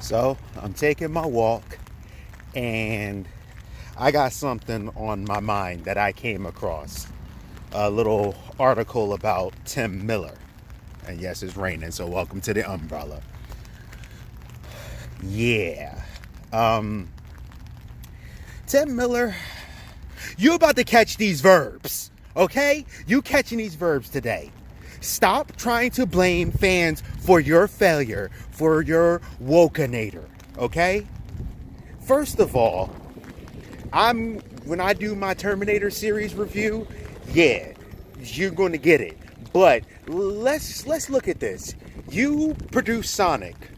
So I'm taking my walk and I got something on my mind that I came across. A little article about Tim Miller. And yes, it's raining, so welcome to the umbrella. Yeah. Tim Miller, you about to catch these verbs, okay? You catching these verbs today. Stop trying to blame fans for your failure, for your wokenator, okay? First of all, when I do my Terminator series review, yeah, you're going to get it. But let's look at this. You produce Sonic,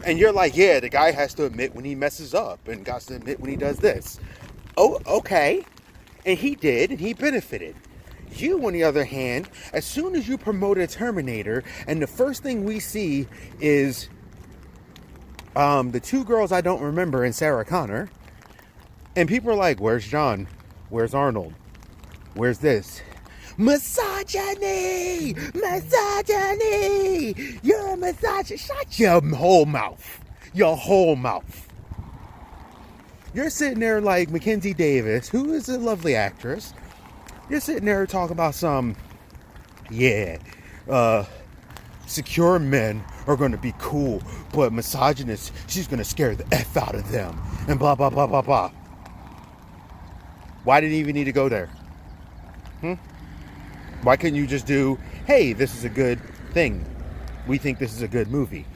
and you're like, yeah, the guy has to admit when he messes up, and got to admit when he does this. Oh, okay. And he did, and he benefited. You, on the other hand, as soon as you promote a Terminator, and the first thing we see is the two girls I don't remember and Sarah Connor, and people are like, where's John? Where's Arnold? Where's this? Misogyny! Misogyny! You're a misogynist. Shut your whole mouth. Your whole mouth. You're sitting there like Mackenzie Davis, who is a lovely actress. You're sitting there talking about secure men are going to be cool, but misogynists, she's going to scare the F out of them, and blah, blah, blah, blah, blah. Why did he even need to go there? Why couldn't you just do, hey, this is a good thing. We think this is a good movie.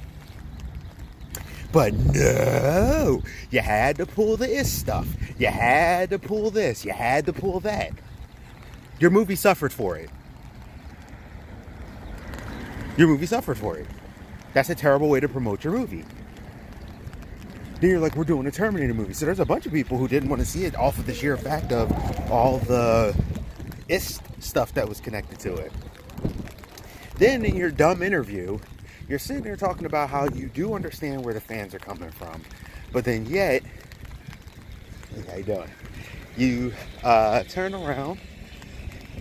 But no, you had to pull the is stuff. You had to pull this. You had to pull that. Your movie suffered for it. Your movie suffered for it. That's a terrible way to promote your movie. Then you're like, we're doing a Terminator movie. So there's a bunch of people who didn't want to see it off of the sheer fact of all the is stuff that was connected to it. Then in your dumb interview, you're sitting there talking about how you do understand where the fans are coming from. But then yet, how you doing? You turn around.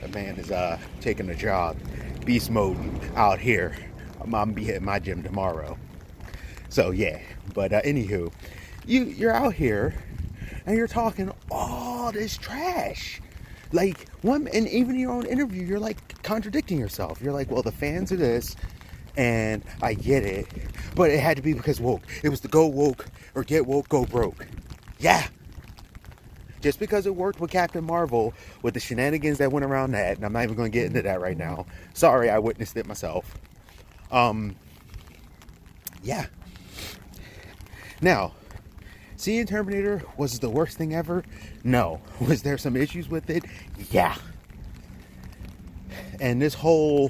A man is taking a job, beast mode out here. I'm gonna be hitting my gym tomorrow. So yeah, but anywho, you're out here and you're talking all this trash. Like and even in your own interview, you're like contradicting yourself. You're like, well, the fans are this, and I get it, but it had to be because woke. It was the go woke or get woke, go broke. Yeah. Just because it worked with Captain Marvel, with the shenanigans that went around that, and I'm not even going to get into that right now. Sorry, I witnessed it myself. Yeah. Now, seeing Terminator was the worst thing ever? No. Was there some issues with it? Yeah. And this whole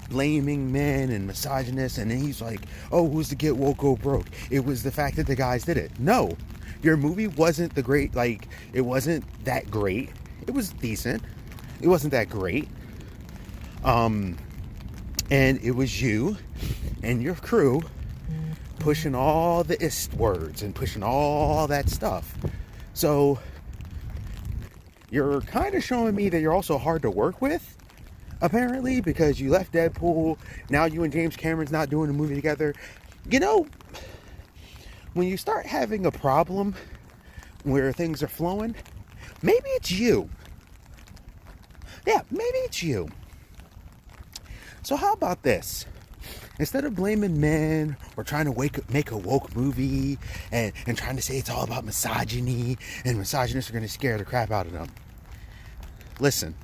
blaming men and misogynists, and then he's like, oh, who's the get woke, go broke? It was the fact that the guys did it. No. Your movie wasn't it wasn't that great. It was decent. It wasn't that great. And it was you and your crew pushing all the ist words and pushing all that stuff. So you're kind of showing me that you're also hard to work with, apparently, because you left Deadpool. Now you and James Cameron's not doing a movie together. You know, when you start having a problem where things are flowing, maybe it's you. Yeah, maybe it's you. So how about this? Instead of blaming men or trying to make a woke movie and trying to say it's all about misogyny and misogynists are going to scare the crap out of them. Listen.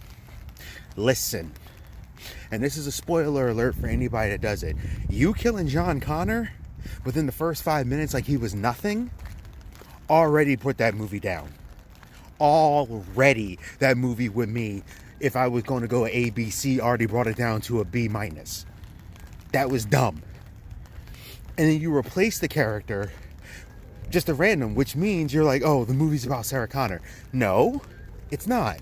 And this is a spoiler alert for anybody that does it. You killing John Connor within the first 5 minutes like he was nothing already put that movie down. Already that movie with me, if I was going to go A, B, C, already brought it down to a B minus. That was dumb. And then you replace the character just a random, which means you're like, oh, the movie's about Sarah Connor. No, it's not.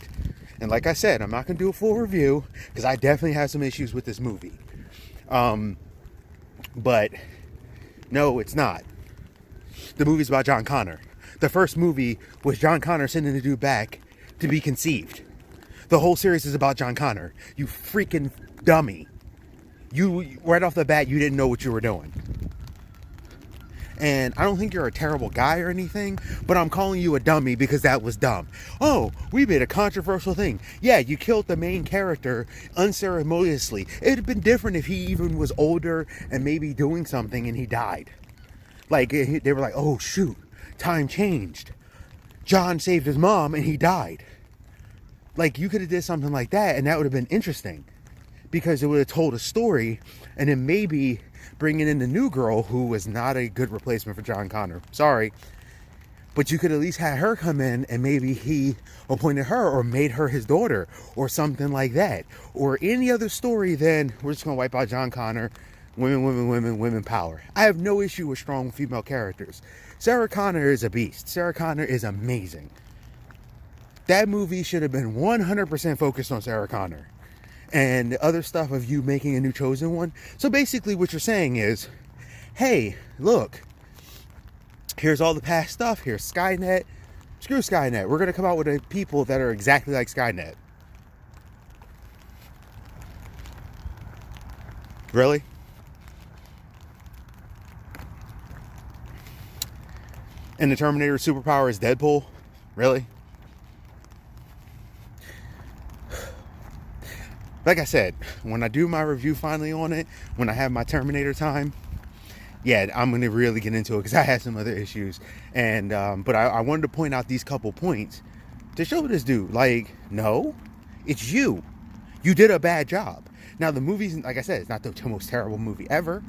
And like I said, I'm not going to do a full review because I definitely have some issues with this movie. But no, it's not. The movie's about John Connor. The first movie was John Connor sending the dude back to be conceived. The whole series is about John Connor. You freaking dummy. You, right off the bat, you didn't know what you were doing. And I don't think you're a terrible guy or anything, but I'm calling you a dummy because that was dumb. Oh, we made a controversial thing. Yeah, you killed the main character unceremoniously. It'd have been different if he even was older and maybe doing something and he died. Like, they were like, oh shoot, time changed. John saved his mom and he died. Like, you could have did something like that and that would have been interesting. Because it would have told a story, and then maybe bringing in the new girl who was not a good replacement for John Connor. Sorry. But you could at least have her come in and maybe he appointed her or made her his daughter or something like that. Or any other story, then we're just going to wipe out John Connor. Women power. I have no issue with strong female characters. Sarah Connor is a beast. Sarah Connor is amazing. That movie should have been 100% focused on Sarah Connor. And the other stuff of you making a new chosen one. So basically what you're saying is, hey, look, here's all the past stuff. Here's Skynet. Screw Skynet. We're going to come out with a people that are exactly like Skynet. Really? And the Terminator's superpower is Deadpool? Really? Like I said, when I do my review finally on it, when I have my Terminator time, yeah, I'm going to really get into it because I had some other issues. And but I wanted to point out these couple points to show this dude, like, no, it's you. You did a bad job. Now, the movie's, like I said, it's not the most terrible movie ever.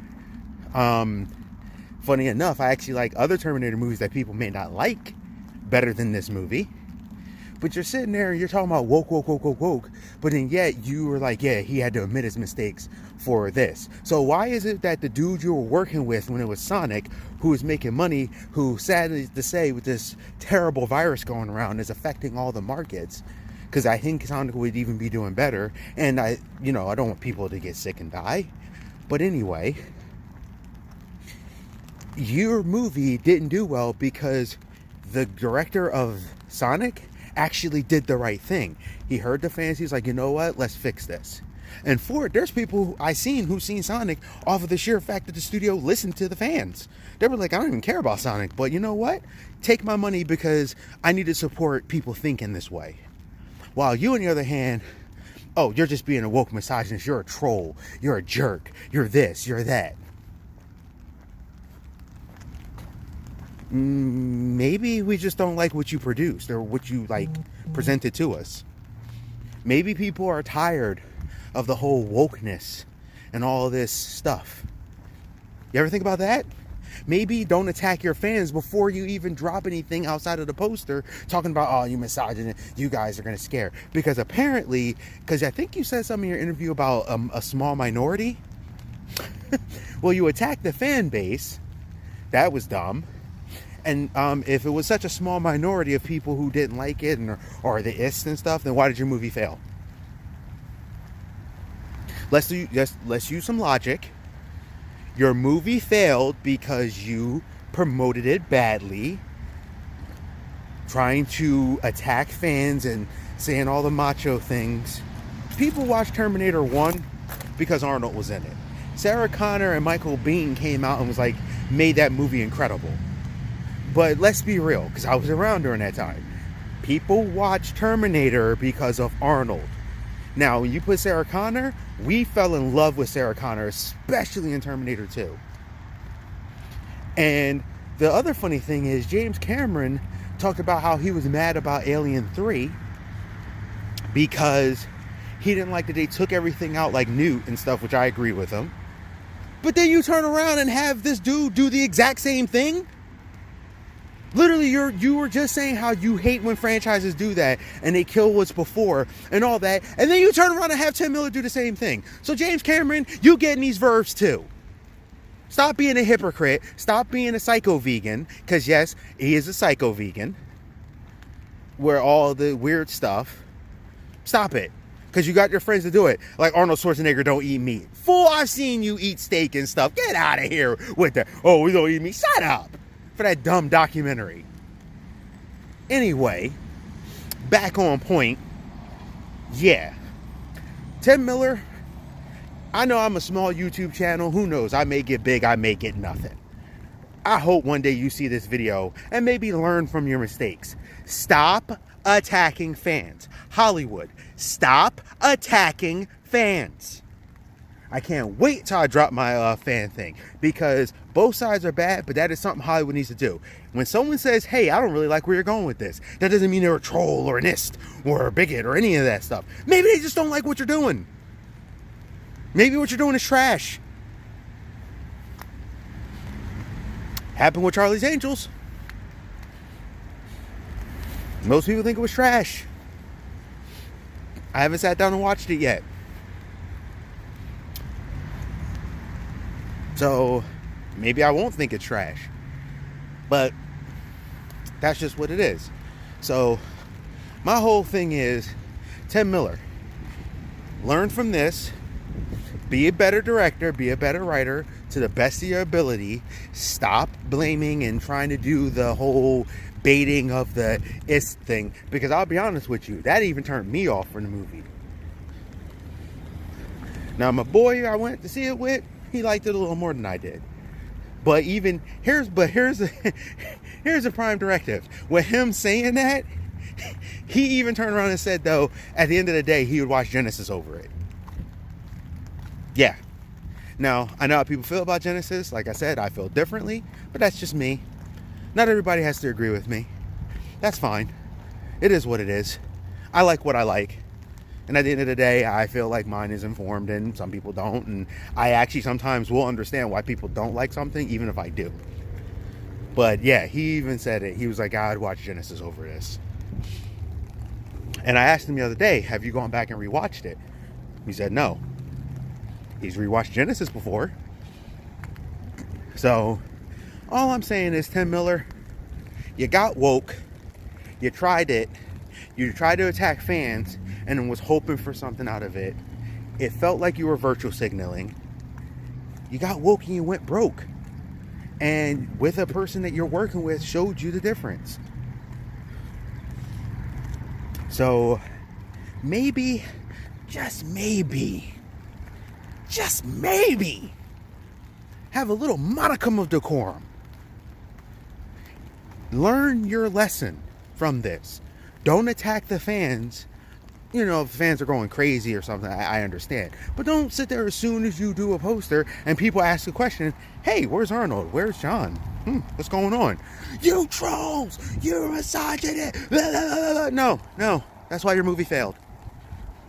Funny enough, I actually like other Terminator movies that people may not like better than this movie. But you're sitting there and you're talking about woke. But then yet you were like, yeah, he had to admit his mistakes for this. So why is it that the dude you were working with when it was Sonic, who was making money, who sadly to say with this terrible virus going around is affecting all the markets? Because I think Sonic would even be doing better. And I don't want people to get sick and die. But anyway, your movie didn't do well because the director of Sonic actually did the right thing. He heard the fans. He's like, you know what? Let's fix this. And for it, there's people who've seen Sonic off of the sheer fact that the studio listened to the fans. They were like, I don't even care about Sonic, but you know what? Take my money because I need to support people thinking this way. While you, on the other hand, oh, you're just being a woke misogynist. You're a troll. You're a jerk. You're this. You're that. Maybe we just don't like what you produced or what you presented to us. Maybe people are tired of the whole wokeness and all this stuff. You ever think about that? Maybe don't attack your fans before you even drop anything outside of the poster talking about, oh, you misogynist, you guys are going to scare. Because apparently, because I think you said something in your interview about a small minority. Well, you attacked the fan base. That was dumb. And if it was such a small minority of people who didn't like it or the ists and stuff, then why did your movie fail? Let's use some logic. Your movie failed because you promoted it badly, trying to attack fans and saying all the macho things. People watched Terminator 1 because Arnold was in it. Sarah Connor and Michael Biehn came out and made that movie incredible. But let's be real, because I was around during that time. People watch Terminator because of Arnold. Now, when you put Sarah Connor, we fell in love with Sarah Connor, especially in Terminator 2. And the other funny thing is, James Cameron talked about how he was mad about Alien 3 because he didn't like that they took everything out like Newt and stuff, which I agree with him. But then you turn around and have this dude do the exact same thing? Literally, you were just saying how you hate when franchises do that and they kill what's before and all that, and then you turn around and have Tim Miller do the same thing. So James Cameron, you getting these verbs too. Stop being a hypocrite. Stop being a psycho vegan, because yes, he is a psycho vegan. Where all the weird stuff. Stop it, because you got your friends to do it. Like Arnold Schwarzenegger don't eat meat. Fool, I've seen you eat steak and stuff. Get out of here with the, oh, we don't eat meat. Shut up. For that dumb documentary. Anyway, back on point. Yeah, Tim Miller, I know I'm a small YouTube channel. Who knows? I may get big, I may get nothing. I hope one day you see this video and maybe learn from your mistakes. Stop attacking fans. Hollywood, stop attacking fans. I can't wait till I drop my fan thing, because both sides are bad, but that is something Hollywood needs to do. When someone says, hey, I don't really like where you're going with this, that doesn't mean they're a troll or an ist or a bigot or any of that stuff. Maybe they just don't like what you're doing. Maybe what you're doing is trash. Happened with Charlie's Angels. Most people think it was trash. I haven't sat down and watched it yet. So maybe I won't think it's trash. But that's just what it is. So my whole thing is, Tim Miller, learn from this. Be a better director. Be a better writer to the best of your ability. Stop blaming and trying to do the whole baiting of the ist thing. Because I'll be honest with you, that even turned me off from the movie. Now my boy I went to see it with, he liked it a little more than I did. But even here's a prime directive. With him saying that, he even turned around and said, though, at the end of the day, he would watch Genesis over it. Yeah. Now, I know how people feel about Genesis. Like I said, I feel differently, but that's just me. Not everybody has to agree with me. That's fine. It is what it is. I like what I like. And at the end of the day, I feel like mine is informed and some people don't. And I actually sometimes will understand why people don't like something, even if I do. But yeah, he even said it. He was like, I'd watch Genesis over this. And I asked him the other day, have you gone back and rewatched it? He said no. He's rewatched Genesis before. So all I'm saying is, Tim Miller, you got woke. You tried it. You tried to attack fans and was hoping for something out of it. It felt like you were virtual signaling. You got woke and you went broke. And with a person that you're working with showed you the difference. So maybe, just maybe, have a little modicum of decorum. Learn your lesson from this. Don't attack the fans. You know, if fans are going crazy or something, I understand. But don't sit there as soon as you do a poster and people ask a question, hey, where's Arnold? Where's John? What's going on? You trolls! You're misogynist! No. That's why your movie failed.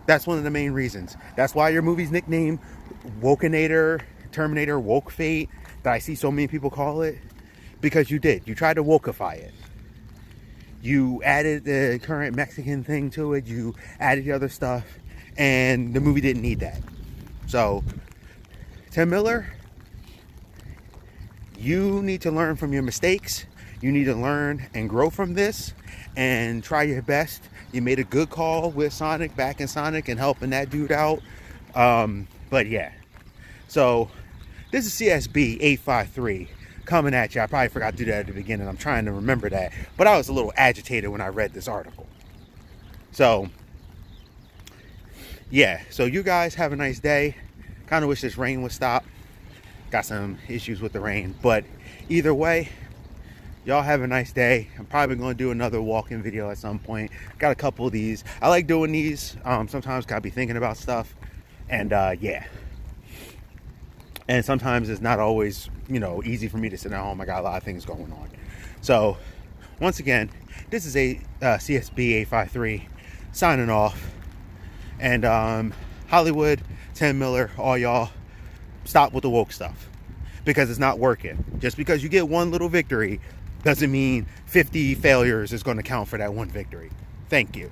That's one of the main reasons. That's why your movie's nicknamed Wokenator, Terminator, Woke Fate, that I see so many people call it. Because you did. You tried to wokeify it. You added the current Mexican thing to it. You added the other stuff. And the movie didn't need that. So, Tim Miller, you need to learn from your mistakes. You need to learn and grow from this. And try your best. You made a good call with Sonic, back in Sonic, and helping that dude out. But yeah. So, this is CSB 853. Coming at you. I probably forgot to do that at the beginning. I'm trying to remember that. But I was a little agitated when I read this article. So, yeah. So you guys have a nice day. Kind of wish this rain would stop. Got some issues with the rain. But either way, y'all have a nice day. I'm probably going to do another walk-in video at some point. Got a couple of these. I like doing these. Sometimes gotta be thinking about stuff. And yeah. And sometimes it's not always, easy for me to sit at home. I got a lot of things going on. So, once again, this is a CSB 853 signing off. And Hollywood, Tim Miller, all y'all, stop with the woke stuff. Because it's not working. Just because you get one little victory doesn't mean 50 failures is going to count for that one victory. Thank you.